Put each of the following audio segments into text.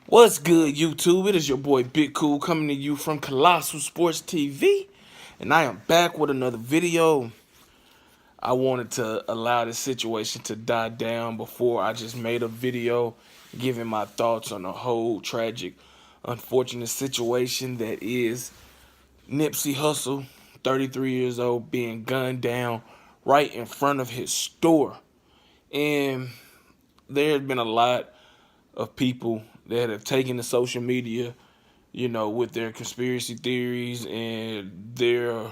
What's good, YouTube? It is your boy Big Cool coming to you from Colossal Sports TV, and I am back with another video. I wanted to allow this situation to die down before I just made a video giving my thoughts on the whole tragic, unfortunate situation that is Nipsey Hussle, 33 years old, being gunned down right in front of his store. And there has been a lot of people that have taken to social media, with their conspiracy theories and their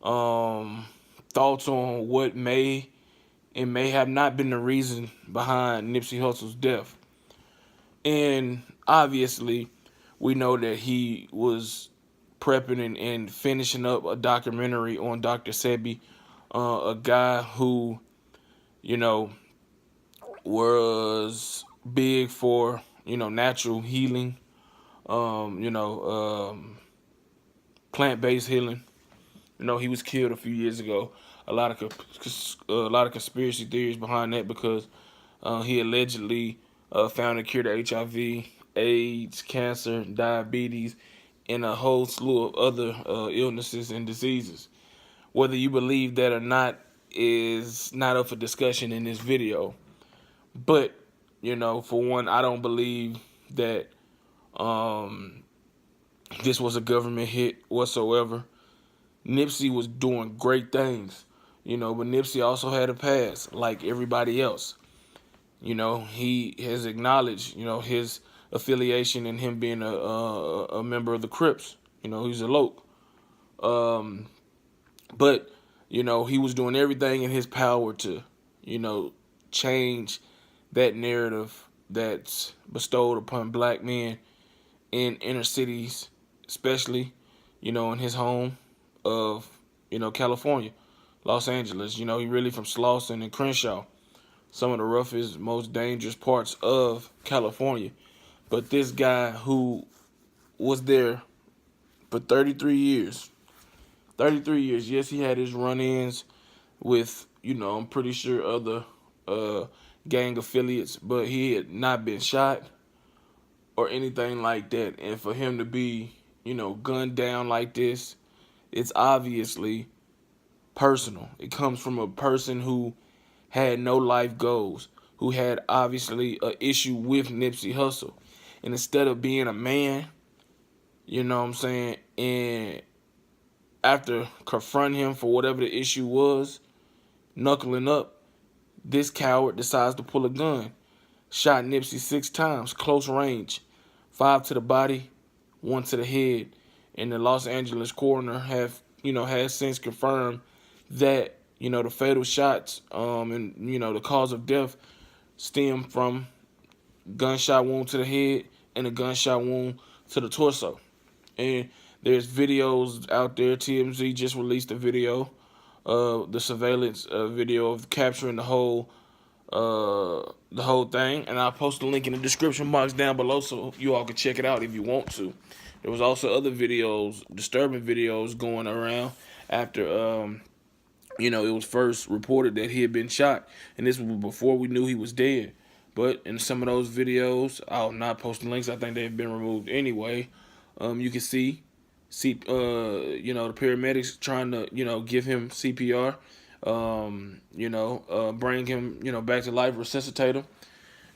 thoughts on what may and may have not been the reason behind Nipsey Hussle's death. And obviously, we know that he was prepping and finishing up a documentary on Dr. Sebi, a guy who, you know, was big for, natural healing, um, you know, um, plant-based healing. He was killed a few years ago. A lot of conspiracy theories behind that because he allegedly found a cure to HIV, AIDS, cancer, diabetes, and a whole slew of other illnesses and diseases. Whether you believe that or not is not up for discussion in this video. But for one, I don't believe that um, this was a government hit whatsoever. Nipsey was doing great things, but Nipsey also had a past like everybody else. He has acknowledged, his affiliation and him being a member of the Crips. He's a Loke. Um, but, he was doing everything in his power to, change that narrative that's bestowed upon black men in inner cities, especially, in his home of, California, Los Angeles. He really from Slauson and Crenshaw, some of the roughest, most dangerous parts of California. But this guy who was there for 33 years, 33 years, yes, he had his run-ins with, I'm pretty sure other gang affiliates, but he had not been shot or anything like that. And for him to be, gunned down like this, it's obviously personal. It comes from a person who had no life goals, who had obviously an issue with Nipsey Hussle. And instead of being a man, you know what I'm saying, and after confronting him for whatever the issue was, knuckling up, this coward decides to pull a gun. Shot Nipsey 6 times, close range. 5 to the body, 1 to the head. And the Los Angeles coroner has since confirmed that, the fatal shots and, the cause of death stem from gunshot wound to the head and a gunshot wound to the torso. And there's videos out there. TMZ just released a video, the surveillance video of capturing the whole thing, and I'll post a link in the description box down below so you all can check it out if you want to. There was also other videos, disturbing videos going around after it was first reported that he had been shot, and this was before we knew he was dead. But in some of those videos, I'll not post the links. I think they've been removed anyway. You can see the paramedics trying to, give him CPR, bring him, back to life, resuscitate him.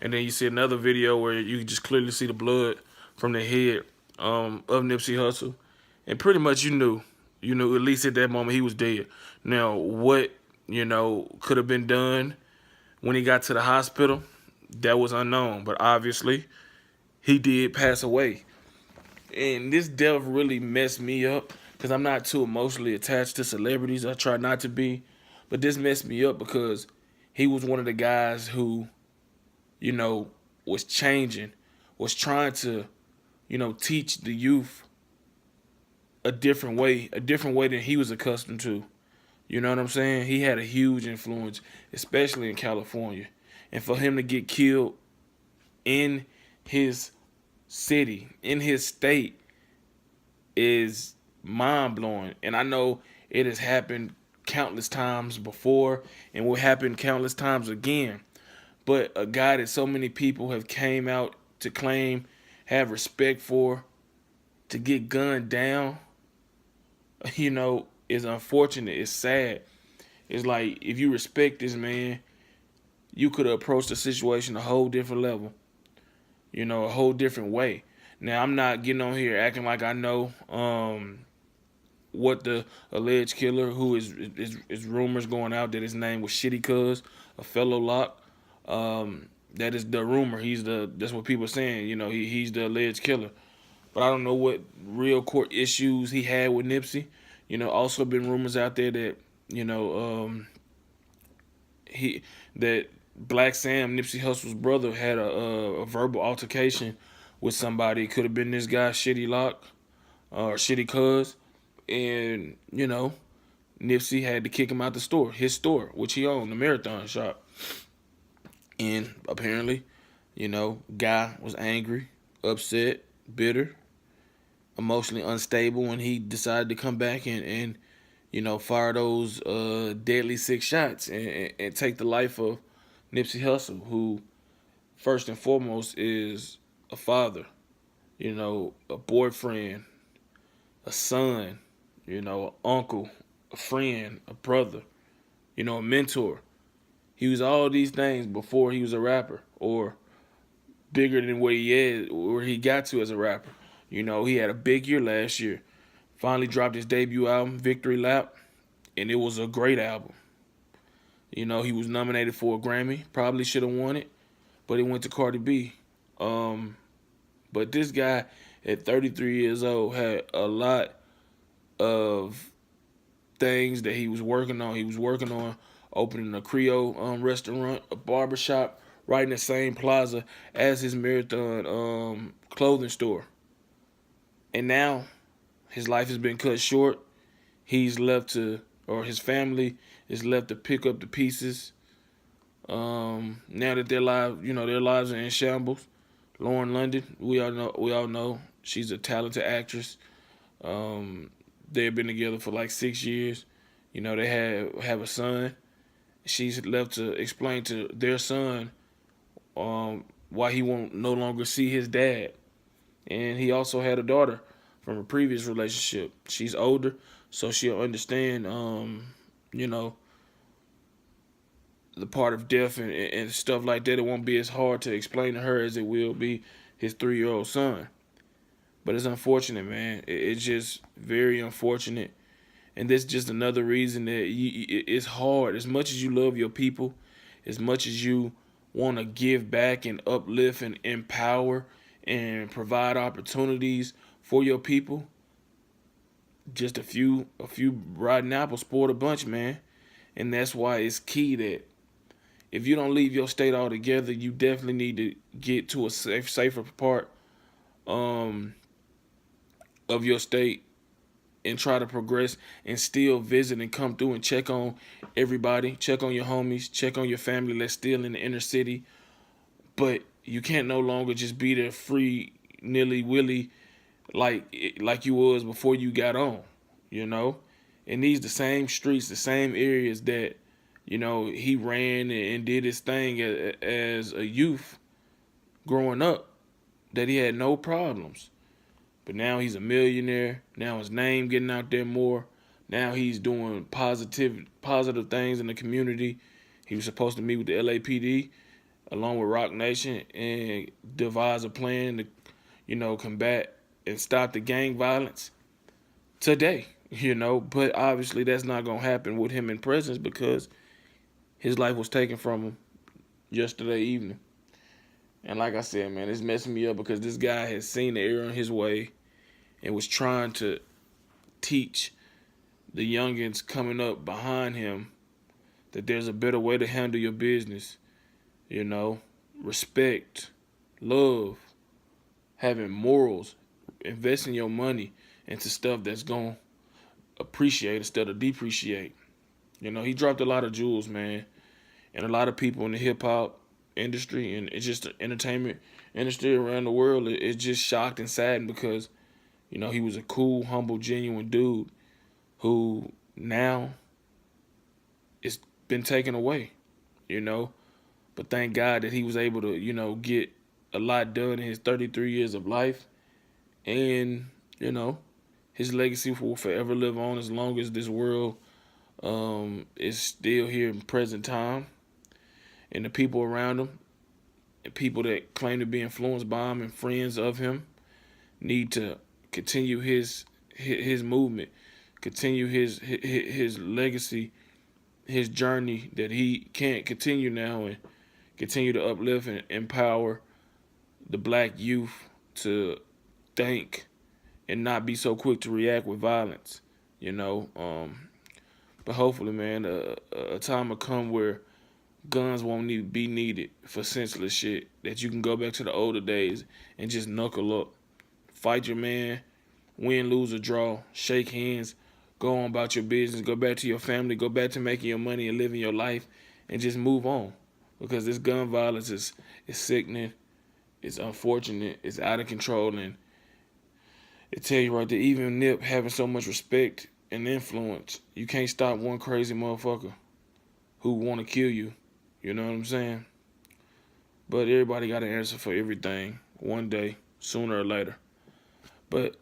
And then you see another video where you can just clearly see the blood from the head of Nipsey Hussle. And pretty much at least at that moment he was dead. Now, what, could have been done when he got to the hospital, that was unknown. But obviously, he did pass away. And this death really messed me up because I'm not too emotionally attached to celebrities. I try not to be. But this messed me up because he was one of the guys who, was changing, was trying to, teach the youth a different way than he was accustomed to. You know what I'm saying? He had a huge influence, especially in California. And for him to get killed in his city, in his state, is mind-blowing. And I know it has happened countless times before and will happen countless times again. But a guy that so many people have came out to claim have respect for, to get gunned down, is unfortunate. It's sad. It's like if you respect this man, you could have approached the situation a whole different level, a whole different way. Now I'm not getting on here acting like I know what the alleged killer, who is rumors going out that his name was Shitty Cuz, a fellow lock. That is the rumor. That's what people are saying. He's the alleged killer. But I don't know what real court issues he had with Nipsey. Also been rumors out there that you know he that Black Sam, Nipsey Hussle's brother, had a verbal altercation with somebody. It could have been this guy, Shitty Lock, or Shitty Cuz, and Nipsey had to kick him out the store, his store, which he owned, the Marathon shop. And apparently, guy was angry, upset, bitter, emotionally unstable when he decided to come back and fire those deadly 6 shots and take the life of Nipsey Hussle, who first and foremost is a father, a boyfriend, a son, an uncle, a friend, a brother, a mentor. He was all these things before he was a rapper, or bigger than where he is, where he got to as a rapper. He had a big year last year. Finally dropped his debut album, Victory Lap, and it was a great album. He was nominated for a Grammy. Probably should have won it, but it went to Cardi B. But this guy at 33 years old had a lot of things that he was working on. He was working on opening a Creole restaurant, a barbershop, right in the same plaza as his Marathon clothing store. And now his life has been cut short. He's left to, or his family is left to pick up the pieces. Now that their lives are in shambles. Lauren London, we all know she's a talented actress. They've been together for like 6 years. They have a son. She's left to explain to their son why he won't no longer see his dad. And he also had a daughter from a previous relationship. She's older, so she'll understand, the part of death and stuff like that. It won't be as hard to explain to her as it will be his 3-year-old son. But it's unfortunate, man. It's just very unfortunate. And this is just another reason that it's hard. As much as you love your people, as much as you want to give back and uplift and empower and provide opportunities for your people, just a few rotten apples spoiled a bunch, man. And that's why it's key that if you don't leave your state altogether, you definitely need to get to a safer part of your state and try to progress and still visit and come through and check on everybody, check on your homies, check on your family that's still in the inner city. But you can't no longer just be there free, nilly-willy like you was before you got on, And these the same streets, the same areas that, he ran and did his thing as a youth growing up, that he had no problems. But now he's a millionaire. Now his name getting out there more. Now he's doing positive things in the community. He was supposed to meet with the LAPD along with Rock Nation and devise a plan to, combat and stop the gang violence today, But obviously that's not going to happen with him in presence because his life was taken from him yesterday evening. And like I said, man, it's messing me up because this guy has seen the error in his way and was trying to teach the youngins coming up behind him that there's a better way to handle your business. Respect, love, having morals, investing your money into stuff that's going to appreciate instead of depreciate. He dropped a lot of jewels, man. And a lot of people in the hip-hop industry and it's just the entertainment industry around the world is just shocked and saddened because, he was a cool, humble, genuine dude who now it's been taken away, But thank God that he was able to, get a lot done in his 33 years of life, and you know, his legacy will forever live on as long as this world is still here in present time, and the people around him, and people that claim to be influenced by him and friends of him, need to continue his movement, continue his legacy, his journey that he can't continue now, and continue to uplift and empower the black youth to think and not be so quick to react with violence, you know. But hopefully, man, a time will come where guns won't need be needed for senseless shit. That you can go back to the older days and just knuckle up, fight your man, win, lose, or draw, shake hands, go on about your business, go back to your family, go back to making your money and living your life, and just move on. Because this gun violence is sickening, it's unfortunate, it's out of control, and it tell you right there, even Nip having so much respect and influence, you can't stop one crazy motherfucker who want to kill you. You know what I'm saying? But everybody got an answer for everything one day, sooner or later. But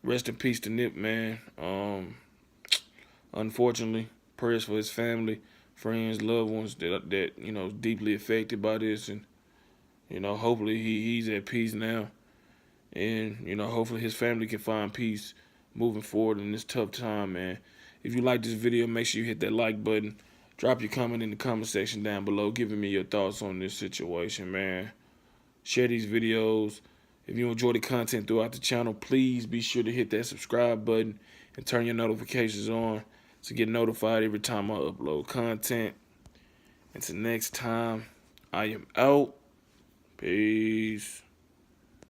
rest in peace to Nip, man. Unfortunately, prayers for his family, friends, loved ones that you know deeply affected by this, and you know hopefully he's at peace now, and you know hopefully his family can find peace moving forward in this tough time, man. If you like this video, make sure you hit that like button. Drop your comment in the comment section down below, giving me your thoughts on this situation, man. Share these videos. If you enjoy the content throughout the channel, please be sure to hit that subscribe button and turn your notifications on to get notified every time I upload content. Until next time, I am out. Peace.